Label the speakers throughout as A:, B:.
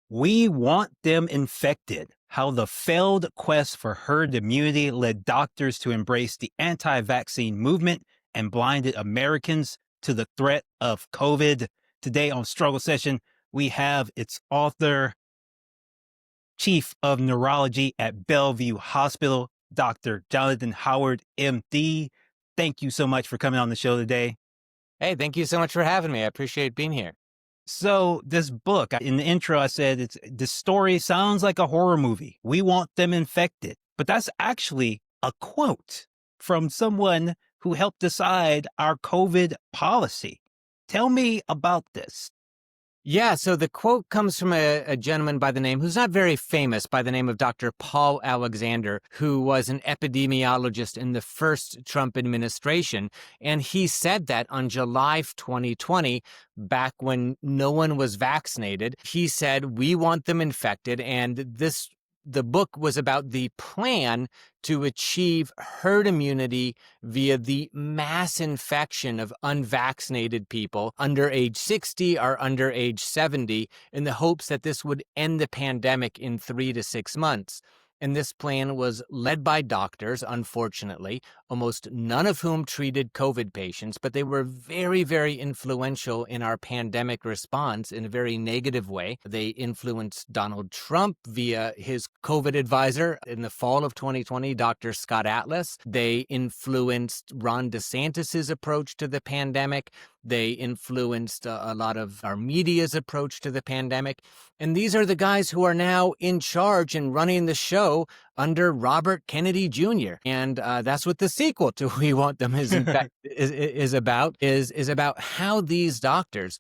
A: We want them infected. How the failed quest for herd immunity led doctors to embrace the anti vaccine movement and blinded Americans to the threat of COVID. Today on Struggle Session, we have its author, Chief of Neurology at Bellevue Hospital, Dr. Jonathan Howard, MD. Thank you so much for coming on the show today.
B: Hey, thank you so much for having me. I appreciate being here.
A: So this book, in the intro, I said the story sounds like a horror movie. We want them infected, but that's actually a quote from someone who helped decide our COVID policy. Tell me about this.
B: Yeah, so the quote comes from a gentleman by the name, who's not very famous, by the name of Dr. Paul Alexander, who was an epidemiologist in the first Trump administration. And he said that on July 2020, back when no one was vaccinated, he said, we want them infected. And the book was about the plan to achieve herd immunity via the mass infection of unvaccinated people under age 60 or under age 70 in the hopes that this would end the pandemic in 3 to 6 months. And this plan was led by doctors, unfortunately, almost none of whom treated COVID patients, but they were very, very influential in our pandemic response in a very negative way. They influenced Donald Trump via his COVID advisor in the fall of 2020, Dr. Scott Atlas. They influenced Ron DeSantis's approach to the pandemic. They influenced a lot of our media's approach to the pandemic. And these are the guys who are now in charge and running the show under Robert Kennedy Jr. And that's what the sequel to We Want Them is about how these doctors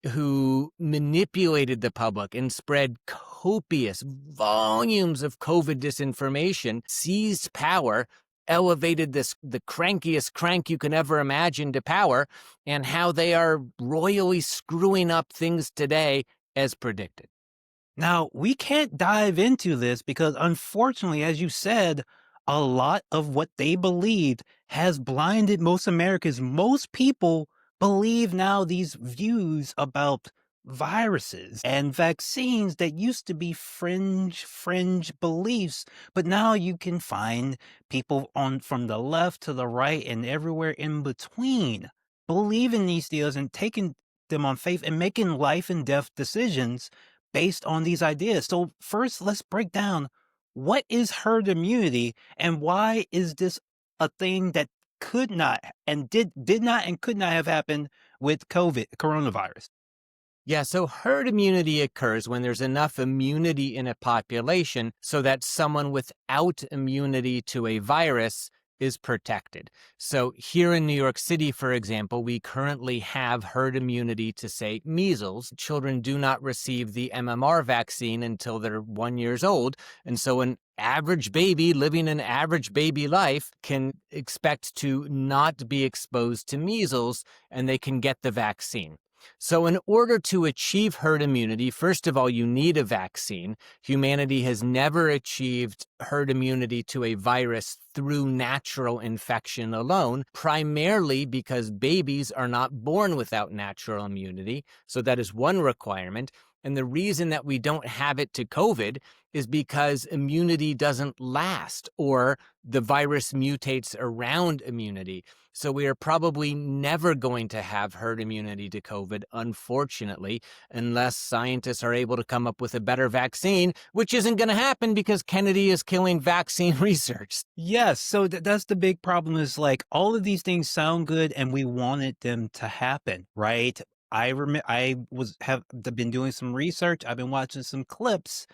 B: who manipulated the public and spread copious volumes of COVID disinformation, seized power, elevated the crankiest crank you can ever imagine to power, and how they are royally screwing up things today as predicted.
A: Now, we can't dive into this because, unfortunately, as you said, a lot of what they believed has blinded most Americans. Most people believe now these views about viruses and vaccines that used to be fringe beliefs, but now you can find people on from the left to the right and everywhere in between believing these deals and taking them on faith and making life and death decisions based on these ideas. So first, let's break down what is herd immunity and why is this a thing that could not and did not and could not have happened with coronavirus.
B: Yeah, so herd immunity occurs when there's enough immunity in a population so that someone without immunity to a virus is protected. So here in New York City, for example, we currently have herd immunity to, say, measles. Children do not receive the MMR vaccine until they're 1 year old. And so an average baby living an average baby life can expect to not be exposed to measles, and they can get the vaccine. So in order to achieve herd immunity, first of all, you need a vaccine. Humanity has never achieved herd immunity to a virus through natural infection alone, primarily because babies are not born without natural immunity. So that is one requirement. And the reason that we don't have it to COVID is because immunity doesn't last, or the virus mutates around immunity. So we are probably never going to have herd immunity to COVID, unfortunately, unless scientists are able to come up with a better vaccine, which isn't going to happen because Kennedy is killing vaccine research.
A: Yes, so that's the big problem is like all of these things sound good and we wanted them to happen, right? Have been doing some research. I've been watching some clips.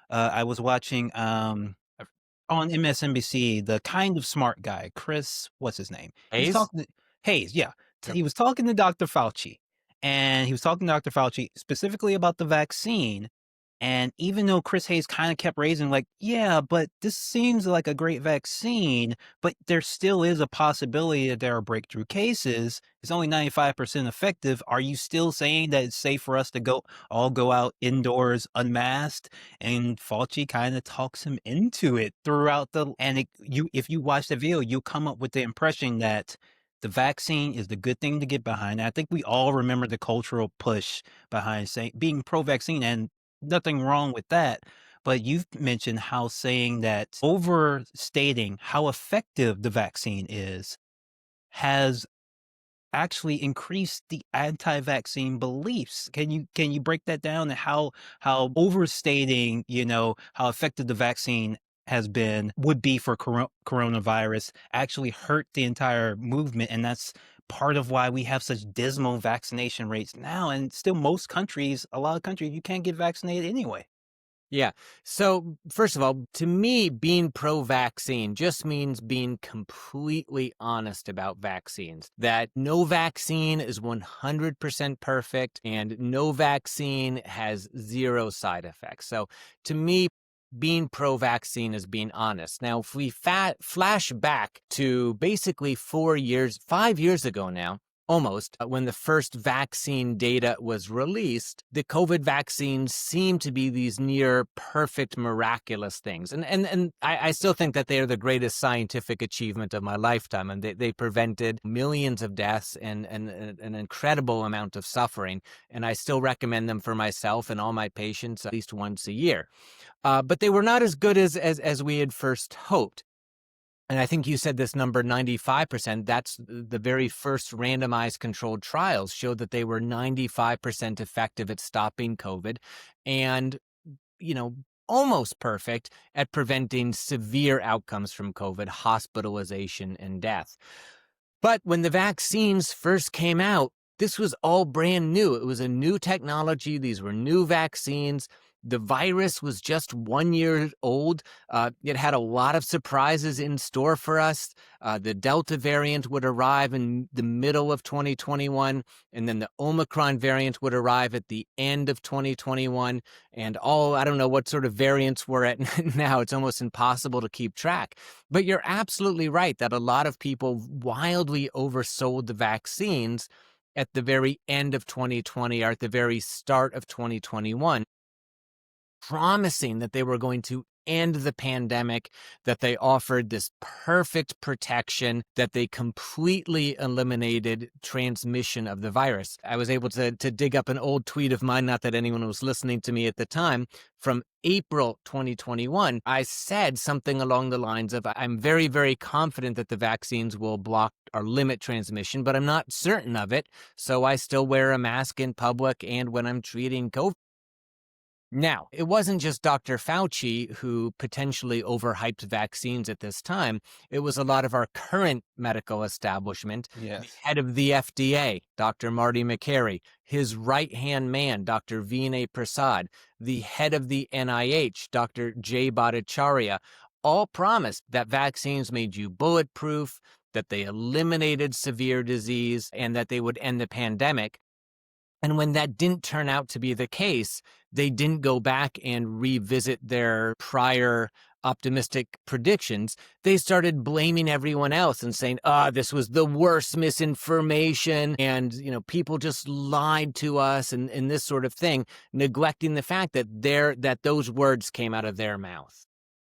A: I was watching on MSNBC, the kind of smart guy, Chris, what's his name? He was
B: Hayes?
A: talking to Hayes, yeah.
B: Yep.
A: He was talking to Dr. Fauci, and he was talking to Dr. Fauci specifically about the vaccine. And even though Chris Hayes kind of kept raising, like, yeah, but this seems like a great vaccine, but there still is a possibility that there are breakthrough cases. It's only 95% effective. Are you still saying that it's safe for us to go out indoors unmasked? And Fauci kind of talks him into it throughout if you watch the video, you'll come up with the impression that the vaccine is the good thing to get behind. I think we all remember the cultural push behind saying being pro-vaccine, and nothing wrong with that. But you've mentioned how saying that overstating how effective the vaccine is has actually increased the anti-vaccine beliefs. Can you break that down and how overstating, how effective the vaccine has been would be for coronavirus actually hurt the entire movement, and that's part of why we have such dismal vaccination rates now, and still a lot of countries, you can't get vaccinated anyway.
B: Yeah. So, first of all, to me, being pro vaccine just means being completely honest about vaccines. That no vaccine is 100% perfect and no vaccine has zero side effects. So, to me, being pro vaccine is being honest. Now, if we flash back to basically 4 years, 5 years ago now, almost, when the first vaccine data was released, the COVID vaccines seemed to be these near perfect, miraculous things. And I still think that they are the greatest scientific achievement of my lifetime. And they prevented millions of deaths and an incredible amount of suffering. And I still recommend them for myself and all my patients at least once a year. But they were not as good as we had first hoped. And I think you said this number 95%. That's the very first randomized controlled trials showed that they were 95% effective at stopping COVID and, you know, almost perfect at preventing severe outcomes from COVID, hospitalization and death. But when the vaccines first came out, this was all brand new. It was a new technology. These were new vaccines. The virus was just 1 year old. It had a lot of surprises in store for us. The Delta variant would arrive in the middle of 2021, and then the Omicron variant would arrive at the end of 2021. And I don't know what sort of variants we're at now. It's almost impossible to keep track. But you're absolutely right that a lot of people wildly oversold the vaccines at the very end of 2020 or at the very start of 2021, promising that they were going to end the pandemic, that they offered this perfect protection, that they completely eliminated transmission of the virus. I was able to dig up an old tweet of mine, not that anyone was listening to me at the time, from April 2021. I said something along the lines of, I'm very, very confident that the vaccines will block or limit transmission, but I'm not certain of it. So I still wear a mask in public and when I'm treating COVID. Now, it wasn't just Dr. Fauci who potentially overhyped vaccines at this time. It was a lot of our current medical establishment. The
A: Yes.
B: head of the FDA, Dr. Marty Makary, his right-hand man, Dr. Vinay Prasad, the head of the NIH, Dr. Jay Bhattacharya, all promised that vaccines made you bulletproof, that they eliminated severe disease, and that they would end the pandemic. And when that didn't turn out to be the case, they didn't go back and revisit their prior optimistic predictions. They started blaming everyone else and saying, this was the worst misinformation. And, people just lied to us and this sort of thing, neglecting the fact that those words came out of their mouth.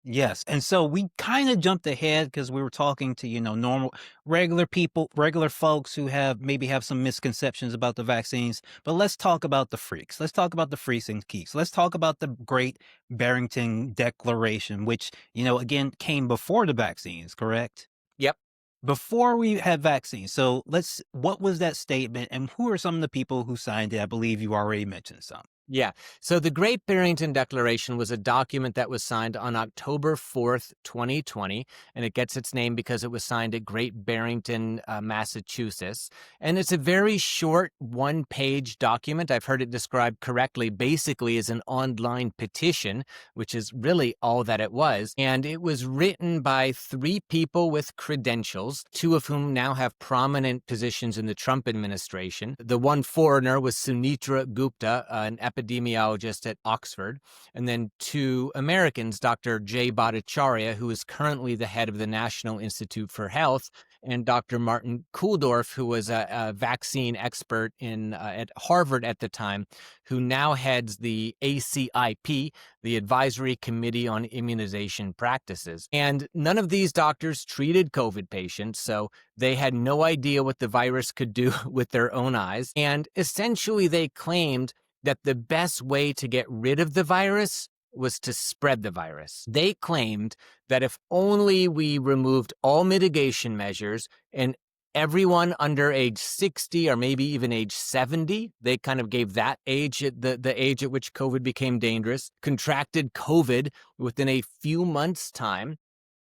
A: Yes, and so we kinda jumped ahead because we were talking to, normal regular people, regular folks who maybe have some misconceptions about the vaccines, but let's talk about the freaks. Let's talk about the freaks and geeks. Let's talk about the Great Barrington Declaration, which, again, came before the vaccines, correct?
B: Yep.
A: Before we had vaccines. So what was that statement, and who are some of the people who signed it? I believe you already mentioned some.
B: Yeah. So the Great Barrington Declaration was a document that was signed on October 4th, 2020, and it gets its name because it was signed at Great Barrington, Massachusetts. And it's a very short one-page document. I've heard it described correctly, basically as an online petition, which is really all that it was. And it was written by 3 people with credentials, 2 of whom now have prominent positions in the Trump administration. The one foreigner was Sunitra Gupta, an epidemiologist at Oxford, and then 2 Americans, Dr. Jay Bhattacharya, who is currently the head of the National Institute for Health, and Dr. Martin Kulldorff, who was a vaccine expert at Harvard at the time, who now heads the ACIP, the Advisory Committee on Immunization Practices. And none of these doctors treated COVID patients, so they had no idea what the virus could do with their own eyes. And essentially, they claimed that the best way to get rid of the virus was to spread the virus. They claimed that if only we removed all mitigation measures and everyone under age 60 or maybe even age 70, they kind of gave that age, the age at which COVID became dangerous, contracted COVID within a few months' time,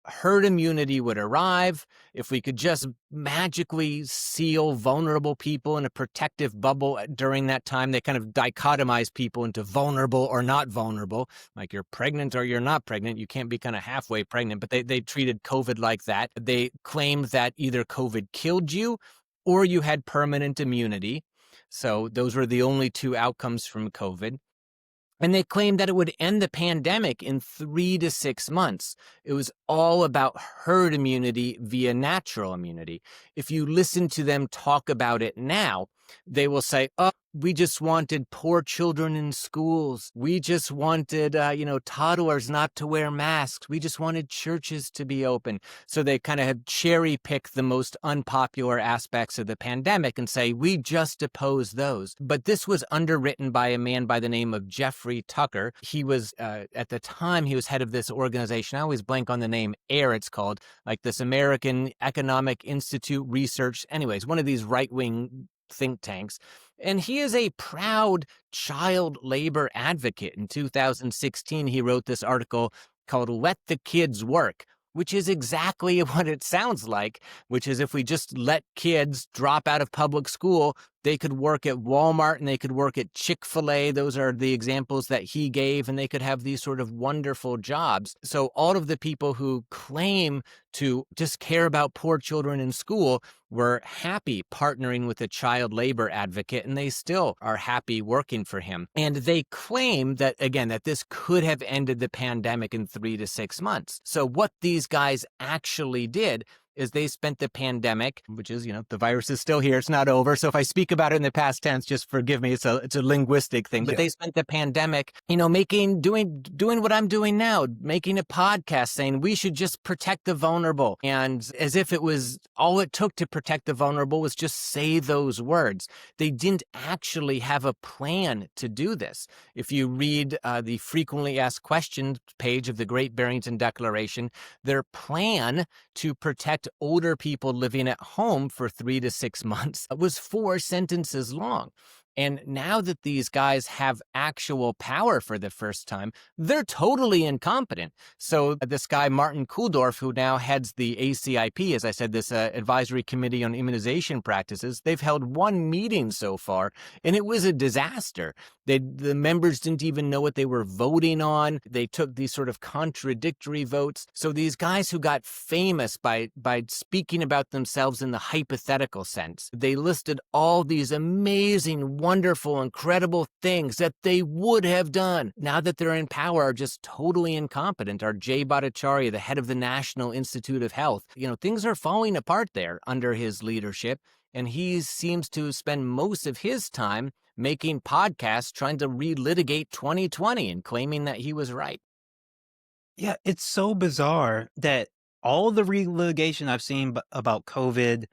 B: herd immunity would arrive. If we could just magically seal vulnerable people in a protective bubble during that time, they kind of dichotomize people into vulnerable or not vulnerable, like you're pregnant or you're not pregnant. You can't be kind of halfway pregnant, but they treated COVID like that. They claimed that either COVID killed you or you had permanent immunity. So those were the only two outcomes from COVID. And they claimed that it would end the pandemic in 3 to 6 months. It was all about herd immunity via natural immunity. If you listen to them talk about it now, they will say, oh, we just wanted poor children in schools. We just wanted, toddlers not to wear masks. We just wanted churches to be open. So they kind of have cherry picked the most unpopular aspects of the pandemic and say, we just oppose those. But this was underwritten by a man by the name of Jeffrey Tucker. He was, at the time, he was head of this organization. I always blank on the name, AIR it's called, like this American Economic Institute Research. Anyways, one of these right-wing think tanks. And he is a proud child labor advocate. In 2016, he wrote this article called Let the Kids Work, which is exactly what it sounds like, which is if we just let kids drop out of public school, they could work at Walmart and they could work at Chick-fil-A. Those are the examples that he gave, and they could have these sort of wonderful jobs. So all of the people who claim to just care about poor children in school were happy partnering with a child labor advocate, and they still are happy working for him. And they claim that, again, that this could have ended the pandemic in 3 to 6 months. So what these guys actually did is they spent the pandemic, which is, the virus is still here. It's not over. So if I speak about it in the past tense, just forgive me. It's a linguistic thing. But they spent the pandemic, doing what I'm doing now, making a podcast saying we should just protect the vulnerable. And as if it was all it took to protect the vulnerable was just say those words. They didn't actually have a plan to do this. If you read the frequently asked questions page of the Great Barrington Declaration, their plan to protect older people living at home for 3 to 6 months was 4 sentences long. And now that these guys have actual power for the first time, they're totally incompetent. So this guy, Martin Kulldorff, who now heads the ACIP, as I said, this Advisory Committee on Immunization Practices, they've held 1 meeting so far, and it was a disaster. The members didn't even know what they were voting on. They took these sort of contradictory votes. So these guys who got famous by speaking about themselves in the hypothetical sense, they listed all these amazing, wonderful, incredible things that they would have done. Now that they're in power, are just totally incompetent. Our Jay Bhattacharya, the head of the National Institute of Health, things are falling apart there under his leadership. And he seems to spend most of his time making podcasts trying to relitigate 2020 and claiming that he was right.
A: Yeah, it's so bizarre that all the relitigation I've seen about COVID,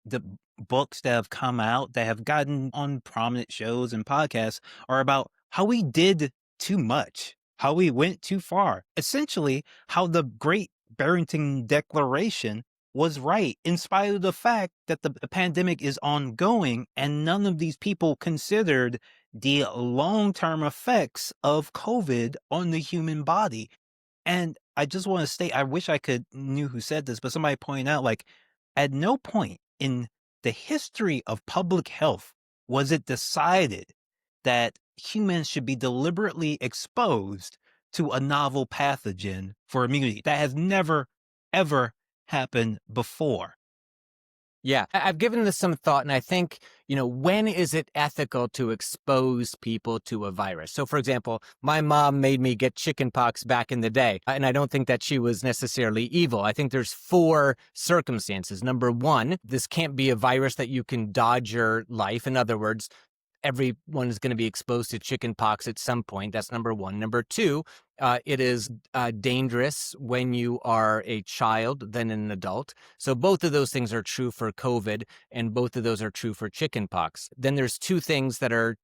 A: the books that have come out that have gotten on prominent shows and podcasts are about how we did too much, how we went too far. Essentially, how the Great Barrington Declaration was right, in spite of the fact that the pandemic is ongoing and none of these people considered the long-term effects of COVID on the human body. And I just want to state, I wish I knew who said this, but somebody pointed out, like, at no point in the history of public health was it decided that humans should be deliberately exposed to a novel pathogen for immunity. That has never, ever happened before.
B: Yeah, I've given this some thought, and I think, when is it ethical to expose people to a virus? So, for example, my mom made me get chickenpox back in the day, and I don't think that she was necessarily evil. I think there's 4 circumstances. Number 1, this can't be a virus that you can dodge your life. In other words, everyone is going to be exposed to chickenpox at some point. That's number 1. Number 2, it is dangerous when you are a child than an adult. So both of those things are true for COVID, and both of those are true for chickenpox. Then there's 2 things that are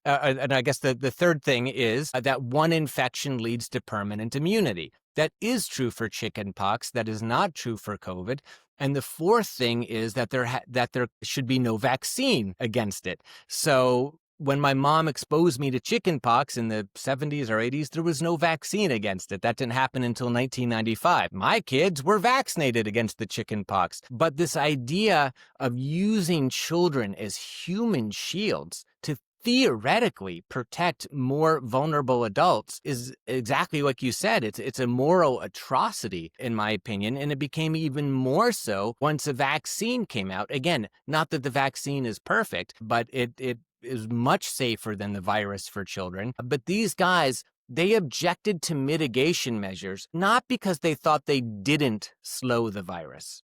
B: And I guess the third thing is that one infection leads to permanent immunity. That is true for chickenpox. That is not true for COVID. And the fourth thing is that there should be no vaccine against it. So when my mom exposed me to chickenpox in the 70s or 80s, there was no vaccine against it. That didn't happen until 1995. My kids were vaccinated against the chickenpox. But this idea of using children as human shields to theoretically protect more vulnerable adults is exactly like you said. It's a moral atrocity, in my opinion, and it became even more so once a vaccine came out. Again, not that the vaccine is perfect, but it is much safer than the virus for children. But these guys, they objected to mitigation measures, not because they thought they didn't slow the virus.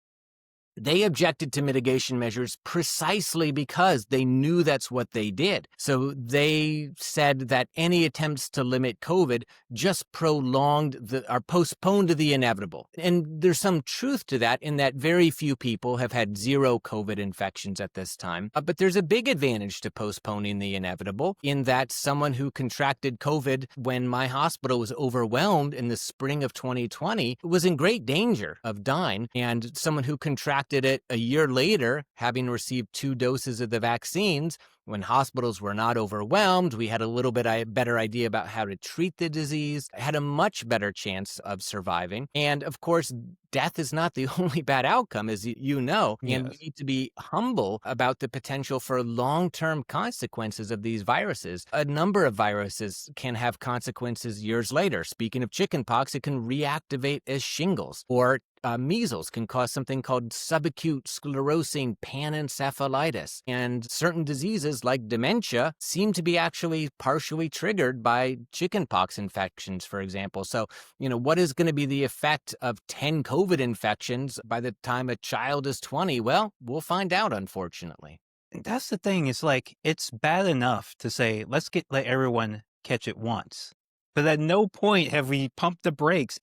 B: They objected to mitigation measures precisely because they knew that's what they did. So they said that any attempts to limit COVID just postponed the inevitable. And there's some truth to that in that very few people have had zero COVID infections at this time. But there's a big advantage to postponing the inevitable in that someone who contracted COVID when my hospital was overwhelmed in the spring of 2020 was in great danger of dying, and someone who contracted it a year later, having received 2 doses of the vaccines, when hospitals were not overwhelmed, we had a little bit better idea about how to treat the disease, had a much better chance of surviving. And of course, death is not the only bad outcome, as you know, and we need to be humble about the potential for long-term consequences of these viruses. A number of viruses can have consequences years later. Speaking of chickenpox, it can reactivate as shingles, or measles can cause something called subacute sclerosing panencephalitis. And certain diseases like dementia seem to be actually partially triggered by chickenpox infections, for example. So, what is going to be the effect of 10 COVID infections by the time a child is 20? Well, we'll find out, unfortunately.
A: That's the thing. It's like, it's bad enough to say, let everyone catch it once. But at no point have we pumped the brakes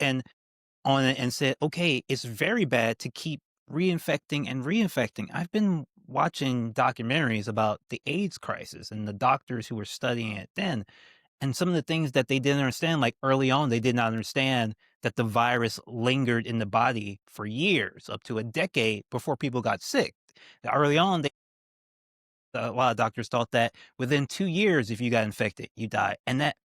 A: on it and said, okay, it's very bad to keep reinfecting and reinfecting. I've been watching documentaries about the AIDS crisis and the doctors who were studying it then. And some of the things that they didn't understand, like early on, they did not understand that the virus lingered in the body for years, up to a decade before people got sick. Early on, a lot of doctors thought that within 2 years, if you got infected, you die. And that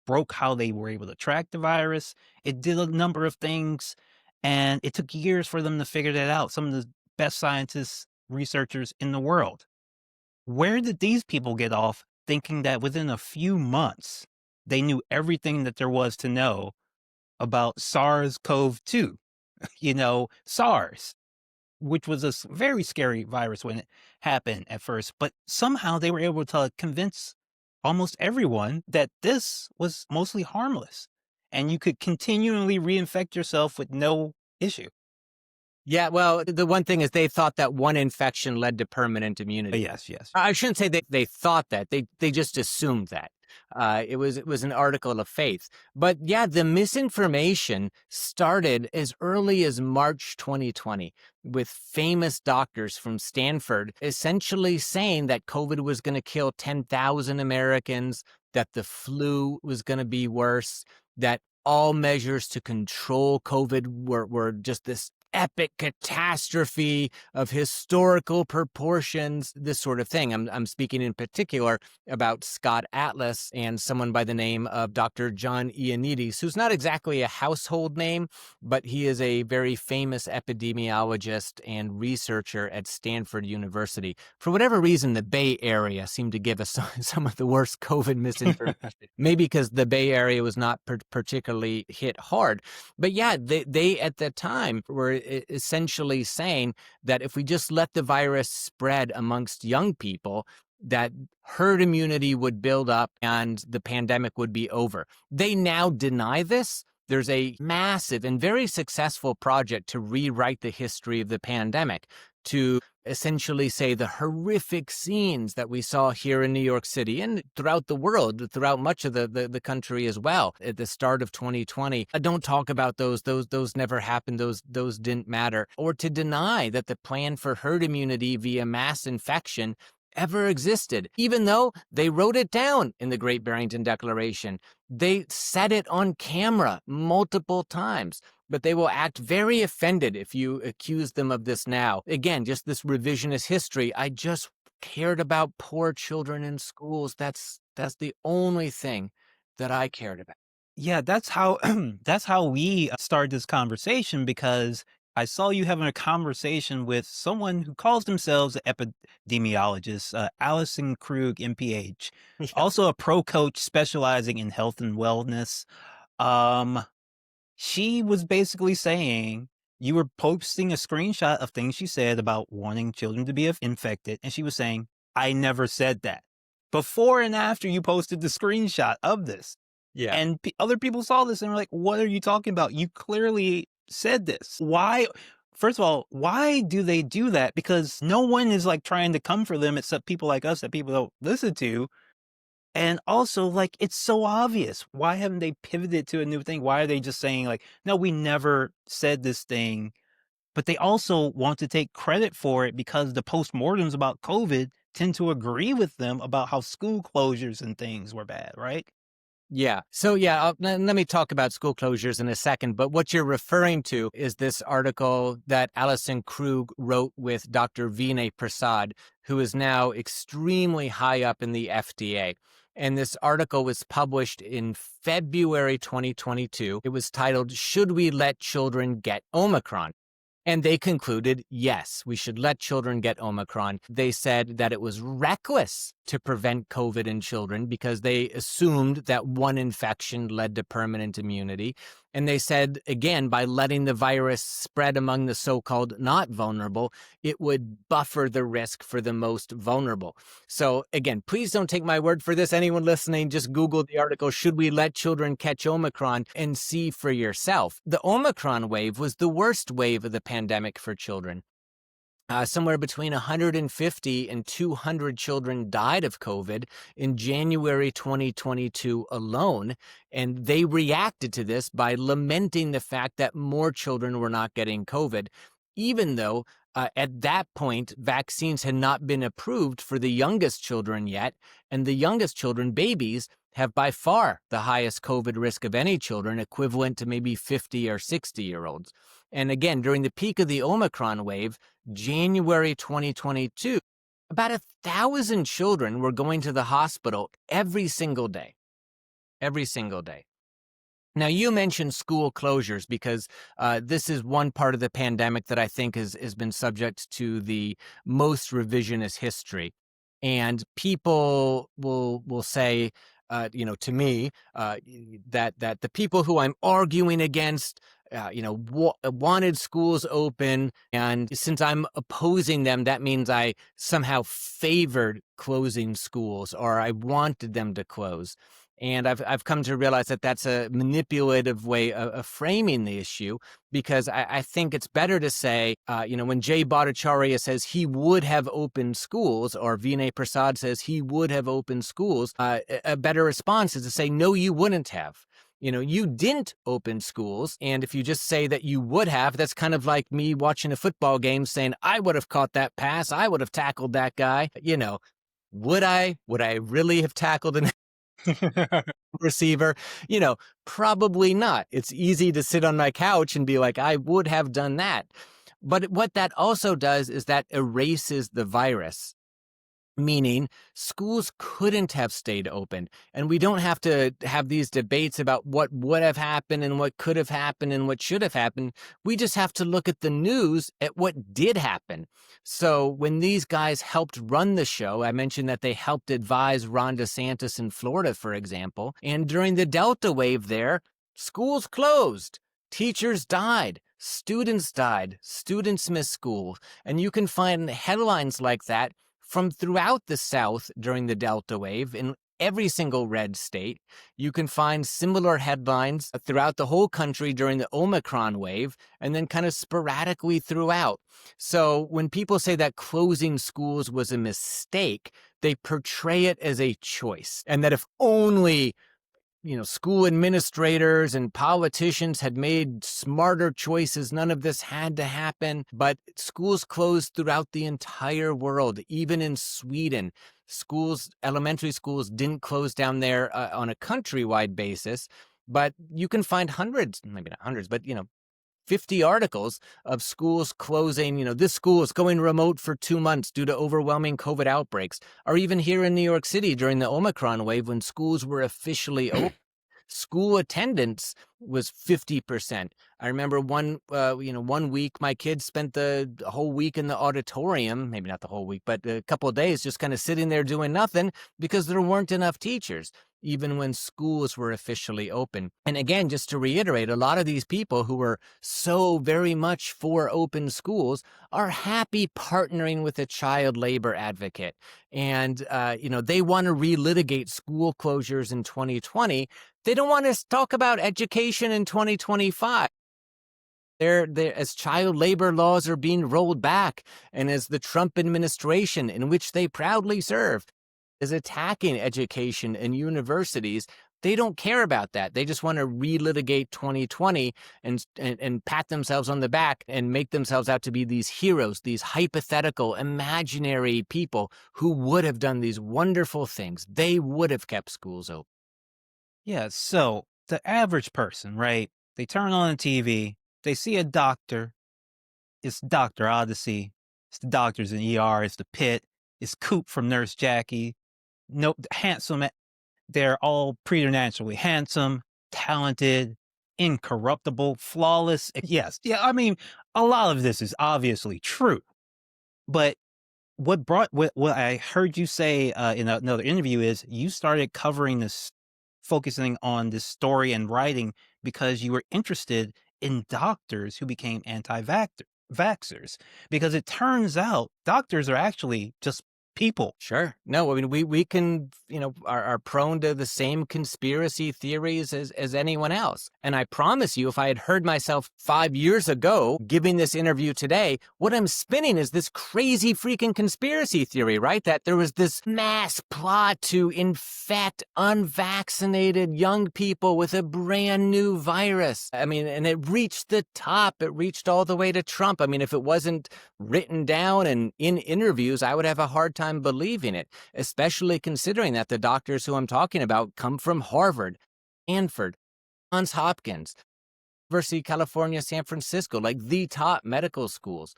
A: broke how they were able to track the virus. It did a number of things, and it took years for them to figure that out. Some of the best scientists, researchers in the world. Where did these people get off thinking that within a few months, they knew everything that there was to know about SARS-CoV-2, SARS, which was a very scary virus when it happened at first, but somehow they were able to convince almost everyone that this was mostly harmless and you could continually reinfect yourself with no issue.
B: Yeah, well, the one thing is they thought that one infection led to permanent immunity.
A: Yes.
B: I shouldn't say they thought that. They just assumed that. It was an article of faith. But yeah, the misinformation started as early as March 2020 with famous doctors from Stanford essentially saying that COVID was going to kill 10,000 Americans, that the flu was going to be worse, that all measures to control COVID were just this epic catastrophe of historical proportions, this sort of thing. I'm speaking in particular about Scott Atlas and someone by the name of Dr. John Ioannidis, who's not exactly a household name, but he is a very famous epidemiologist and researcher at Stanford University. For whatever reason, the Bay Area seemed to give us some of the worst COVID misinformation. Maybe because the Bay Area was not particularly hit hard. But yeah, they at the time were essentially saying that if we just let the virus spread amongst young people, that herd immunity would build up and the pandemic would be over. They now deny this. There's a massive and very successful project to rewrite the history of the pandemic, to essentially say the horrific scenes that we saw here in New York City and throughout the world, throughout much of the country as well, at the start of 2020. Don't talk about those. Those never happened. Those didn't matter. Or to deny that the plan for herd immunity via mass infection ever existed, even though they wrote it down in the Great Barrington Declaration. They said it on camera multiple times, but they will act very offended if you accuse them of this now. Again, just this revisionist history. I just cared about poor children in schools. That's the only thing that I cared about.
A: Yeah, that's how that's how we started this conversation because I saw you having a conversation with someone who calls themselves an epidemiologist, Allison Krug, MPH,
B: Yeah.
A: also a pro coach specializing in health and wellness. Um, she was basically saying you were posting a screenshot of things she said about wanting children to be infected, and she was saying, "I never said that." Before and after you posted the screenshot of this.
B: Yeah.
A: And other people saw this and were like, "What are you talking about? You clearly said this." Why? First of all, why do they do that? Because no one is like trying to come for them except people like us that people don't listen to. And also, like, it's so obvious. Why haven't they pivoted to a new thing? Why are they just saying, like, no, we never said this thing? But they also want to take credit for it because the postmortems about COVID tend to agree with them about how school closures and things were bad, right?
B: Yeah. So, yeah, let me talk about school closures in a second. But what you're referring to is this article that Allison Krug wrote with Dr. Vinay Prasad, who is now extremely high up in the FDA. And this article was published in February 2022. It was titled, "Should We Let Children Get Omicron?" And they concluded, yes, we should let children get Omicron. They said that it was reckless to prevent COVID in children because they assumed that one infection led to permanent immunity. And they said, again, by letting the virus spread among the so-called not vulnerable, it would buffer the risk for the most vulnerable. So again, please don't take my word for this. Anyone listening, just Google the article, "Should we let children catch Omicron?" and see for yourself. The Omicron wave was the worst wave of the pandemic for children. Somewhere between 150 and 200 children died of COVID in January 2022 alone, and they reacted to this by lamenting the fact that more children were not getting COVID, even though at that point, vaccines had not been approved for the youngest children yet, and the youngest children, babies, have by far the highest COVID risk of any children, equivalent to maybe 50 or 60-year-olds. And again, during the peak of the Omicron wave, January 2022, about 1,000 children were going to the hospital every single day. Every single day. Now, you mentioned school closures because this is one part of the pandemic that I think has been subject to the most revisionist history. And people will say, to me, that the people who I'm arguing against, wanted schools open, and since I'm opposing them, that means I somehow favored closing schools or I wanted them to close. And I've come to realize that that's a manipulative way of framing the issue, because I think it's better to say, when Jay Bhattacharya says he would have opened schools, or Vinay Prasad says he would have opened schools, a better response is to say, no, you wouldn't have. You didn't open schools. And if you just say that you would have, that's kind of like me watching a football game saying, I would have caught that pass. I would have tackled that guy. Would I? Would I really have tackled an receiver? Probably not. It's easy to sit on my couch and be like, I would have done that. But what that also does is that erases the virus, meaning schools couldn't have stayed open. And we don't have to have these debates about what would have happened and what could have happened and what should have happened. We just have to look at the news at what did happen. So when these guys helped run the show, I mentioned that they helped advise Ron DeSantis in Florida, for example. And during the Delta wave there, schools closed, teachers died, students died, students missed school. And you can find headlines like that from throughout the South during the Delta wave in every single red state. You can find similar headlines throughout the whole country during the Omicron wave, and then kind of sporadically throughout. So when people say that closing schools was a mistake, they portray it as a choice, and that if only school administrators and politicians had made smarter choices. None of this had to happen, but schools closed throughout the entire world, even in Sweden. Elementary schools didn't close down there on a countrywide basis, but you can find hundreds, maybe not hundreds, but 50 articles of schools closing. This school is going remote for 2 months due to overwhelming COVID outbreaks. Or even here in New York City during the Omicron wave, when schools were officially open, school attendance was 50%. I remember one week my kids spent the whole week in the auditorium, maybe not the whole week, but a couple of days just kind of sitting there doing nothing because there weren't enough teachers, even when schools were officially open. And again, just to reiterate, a lot of these people who were so very much for open schools are happy partnering with a child labor advocate. And, they want to relitigate school closures in 2020. They don't want to talk about education in 2025. As child labor laws are being rolled back, and as the Trump administration, in which they proudly serve, is attacking education and universities, they don't care about that. They just want to relitigate 2020 and pat themselves on the back and make themselves out to be these heroes, these hypothetical, imaginary people who would have done these wonderful things. They would have kept schools open.
A: Yeah, so the average person, right? They turn on the TV, they see a doctor. It's Dr. Odyssey. It's the doctors in ER. It's the Pit. It's Coop from Nurse Jackie. Nope, handsome. They're all preternaturally handsome, talented, incorruptible, flawless. Yes, yeah, I mean, a lot of this is obviously true. But what I heard you say in another interview is you started covering this, focusing on this story and writing because you were interested in doctors who became anti-vaxxers. Because it turns out doctors are actually just people.
B: Sure. No, I mean, we can, are prone to the same conspiracy theories as anyone else. And I promise you, if I had heard myself 5 years ago giving this interview today, what I'm spinning is this crazy freaking conspiracy theory, right? That there was this mass plot to infect unvaccinated young people with a brand new virus. I mean, and it reached the top. It reached all the way to Trump. I mean, if it wasn't written down and in interviews, I would have a hard time believing it, especially considering that the doctors who I'm talking about come from Harvard, Stanford, Johns Hopkins, University of California, San Francisco, like the top medical schools.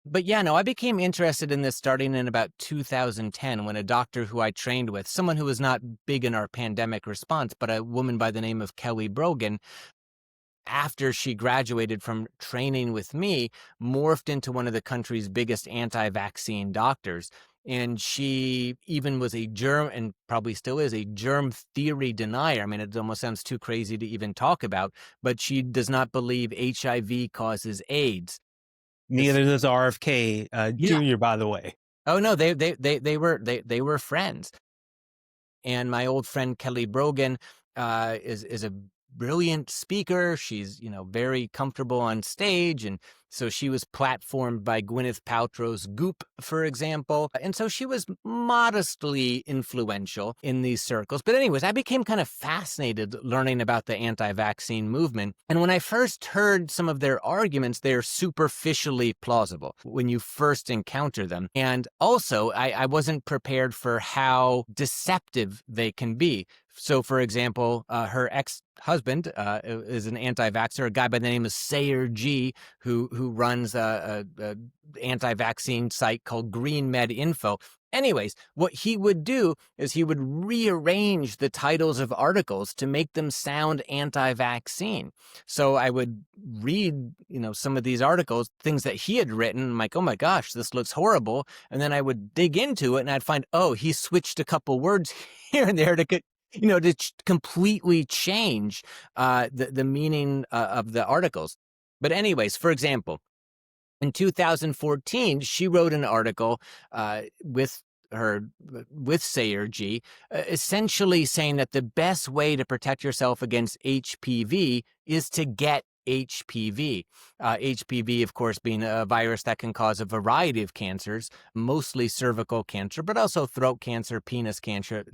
B: But yeah, no, I became interested in this starting in about 2010 when a doctor who I trained with, someone who was not big in our pandemic response, but a woman by the name of Kelly Brogan, after she graduated from training with me, morphed into one of the country's biggest anti-vaccine doctors. And she even was a germ, and probably still is, a germ theory denier. I mean, it almost sounds too crazy to even talk about, but she does not believe HIV causes AIDS.
A: Neither does RFK
B: Yeah.
A: Jr., by the way.
B: Oh no, they were friends. And my old friend Kelly Brogan is a brilliant speaker. She's, very comfortable on stage. And so she was platformed by Gwyneth Paltrow's Goop, for example. And so she was modestly influential in these circles. But anyways, I became kind of fascinated learning about the anti-vaccine movement. And when I first heard some of their arguments, they're superficially plausible when you first encounter them. And also, I wasn't prepared for how deceptive they can be. So, for example, her ex-husband is an anti-vaxxer, a guy by the name of Sayer G, who runs a anti-vaccine site called Green Med Info. Anyways, what he would do is he would rearrange the titles of articles to make them sound anti-vaccine. So I would read, some of these articles, things that he had written. I'm like, oh my gosh, this looks horrible. And then I would dig into it and I'd find, oh, he switched a couple words here and there to completely change the meaning of the articles. But anyways, for example, in 2014, she wrote an article with Sayer G, essentially saying that the best way to protect yourself against HPV is to get HPV. HPV, of course, being a virus that can cause a variety of cancers, mostly cervical cancer, but also throat cancer, penis cancer,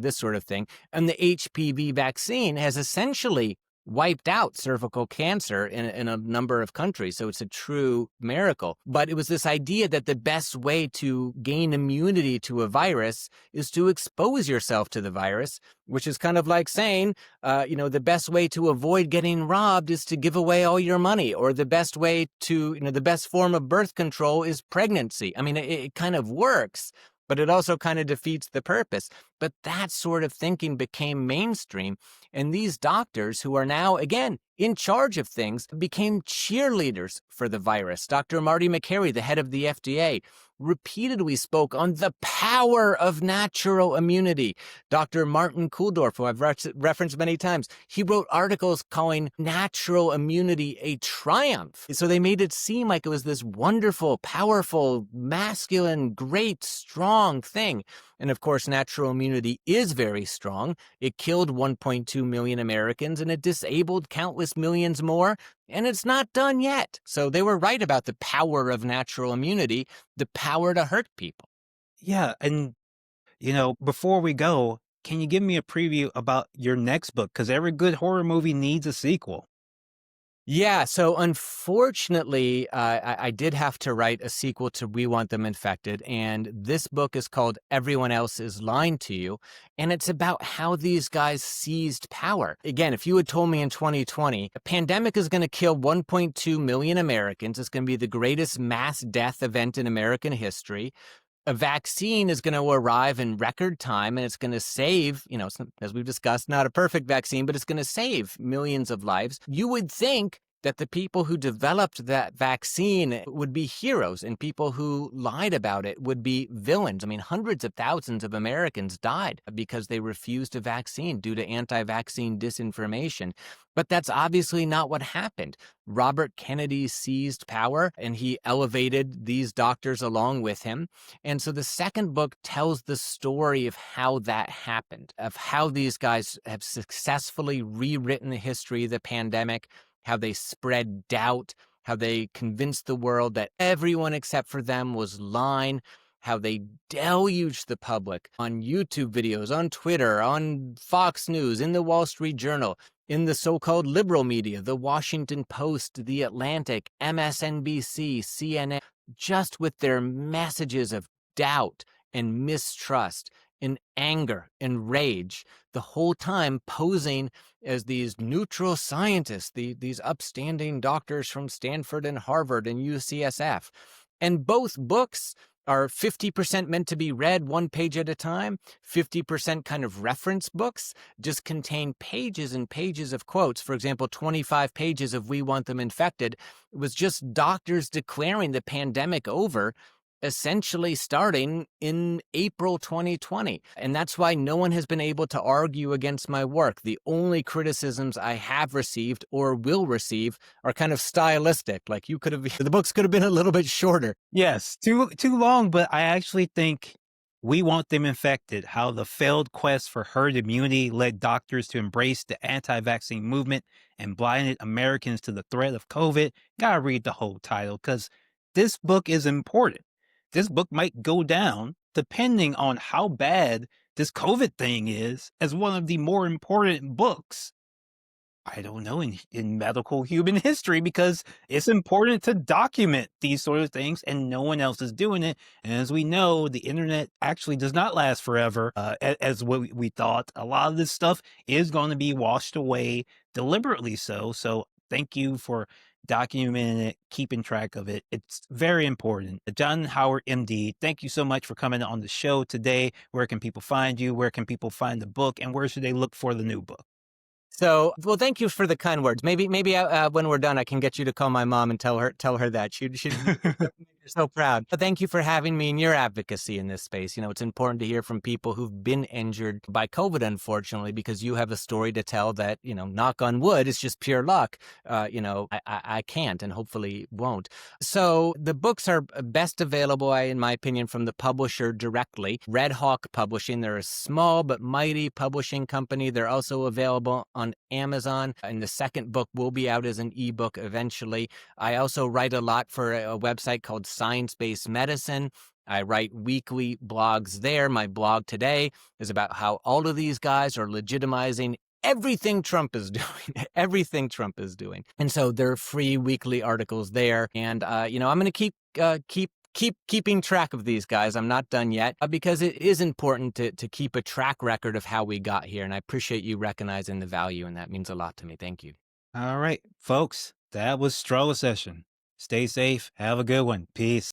B: this sort of thing. And the HPV vaccine has essentially wiped out cervical cancer in a number of countries. So it's a true miracle. But it was this idea that the best way to gain immunity to a virus is to expose yourself to the virus, which is kind of like saying, the best way to avoid getting robbed is to give away all your money, or the best way to, the best form of birth control is pregnancy. I mean, it kind of works, but it also kind of defeats the purpose. But that sort of thinking became mainstream. And these doctors, who are now, again, in charge of things, became cheerleaders for the virus. Dr. Marty Makary, the head of the FDA, repeatedly spoke on the power of natural immunity. Dr. Martin Kulldorff, who I've referenced many times, he wrote articles calling natural immunity a triumph. So they made it seem like it was this wonderful, powerful, masculine, great, strong thing. And of course, natural immunity is very strong. It killed 1.2 million Americans and it disabled countless millions more. And it's not done yet. So they were right about the power of natural immunity, the power to hurt people.
A: Yeah. And, before we go, can you give me a preview about your next book? Because every good horror movie needs a sequel.
B: Yeah, so unfortunately, I did have to write a sequel to We Want Them Infected, and this book is called Everyone Else is Lying to You, and it's about how these guys seized power. Again, if you had told me in 2020, a pandemic is going to kill 1.2 million Americans, it's going to be the greatest mass death event in American history, a vaccine is going to arrive in record time and it's going to save, as we've discussed, not a perfect vaccine, but it's going to save millions of lives. You would think that the people who developed that vaccine would be heroes and people who lied about it would be villains. I mean, hundreds of thousands of Americans died because they refused a vaccine due to anti-vaccine disinformation. But that's obviously not what happened. Robert Kennedy seized power and he elevated these doctors along with him. And so the second book tells the story of how that happened, of how these guys have successfully rewritten the history of the pandemic, how they spread doubt, how they convinced the world that everyone except for them was lying, how they deluged the public on YouTube videos, on Twitter, on Fox News, in the Wall Street Journal, in the so-called liberal media, the Washington Post, the Atlantic, MSNBC, CNN, just with their messages of doubt and mistrust and anger and rage, the whole time posing as these neutral scientists, these upstanding doctors from Stanford and Harvard and UCSF. And both books are 50% meant to be read one page at a time, 50% kind of reference books, just contain pages and pages of quotes. For example, 25 pages of We Want Them Infected was just doctors declaring the pandemic over, essentially starting in April 2020. And that's why no one has been able to argue against my work. The only criticisms I have received or will receive are kind of stylistic. Like the books could have been a little bit shorter.
A: Yes, too long, but I actually think We Want Them Infected, how the failed quest for herd immunity led doctors to embrace the anti-vaccine movement and blinded Americans to the threat of COVID. Gotta read the whole title because this book is important. This book might go down, depending on how bad this COVID thing is, as one of the more important books, I don't know, in medical human history, because it's important to document these sort of things and no one else is doing it. And as we know, the internet actually does not last forever, as what we thought. A lot of this stuff is going to be washed away, deliberately so. So thank you for documenting it, keeping track of it. It's very important. John Howard, MD, thank you so much for coming on the show today. Where can people find you? Where can people find the book? And where should they look for the new book?
B: So, well, thank you for the kind words. Maybe when we're done, I can get you to call my mom and tell her that she'd so proud. But thank you for having me in your advocacy in this space. It's important to hear from people who've been injured by COVID, unfortunately, because you have a story to tell that, knock on wood, it's just pure luck. I can't and hopefully won't. So the books are best available, in my opinion, from the publisher directly. Red Hawk Publishing. They're a small but mighty publishing company. They're also available on Amazon. And the second book will be out as an ebook eventually. I also write a lot for a website called Science Based Medicine. I write weekly blogs there. My blog today is about how all of these guys are legitimizing everything Trump is doing, everything Trump is doing. And so they're free weekly articles there. And, I'm going to keeping track of these guys. I'm not done yet because it is important to keep a track record of how we got here. And I appreciate you recognizing the value. And that means a lot to me. Thank you.
A: All right, folks, that was Stroll Session. Stay safe. Have a good one. Peace.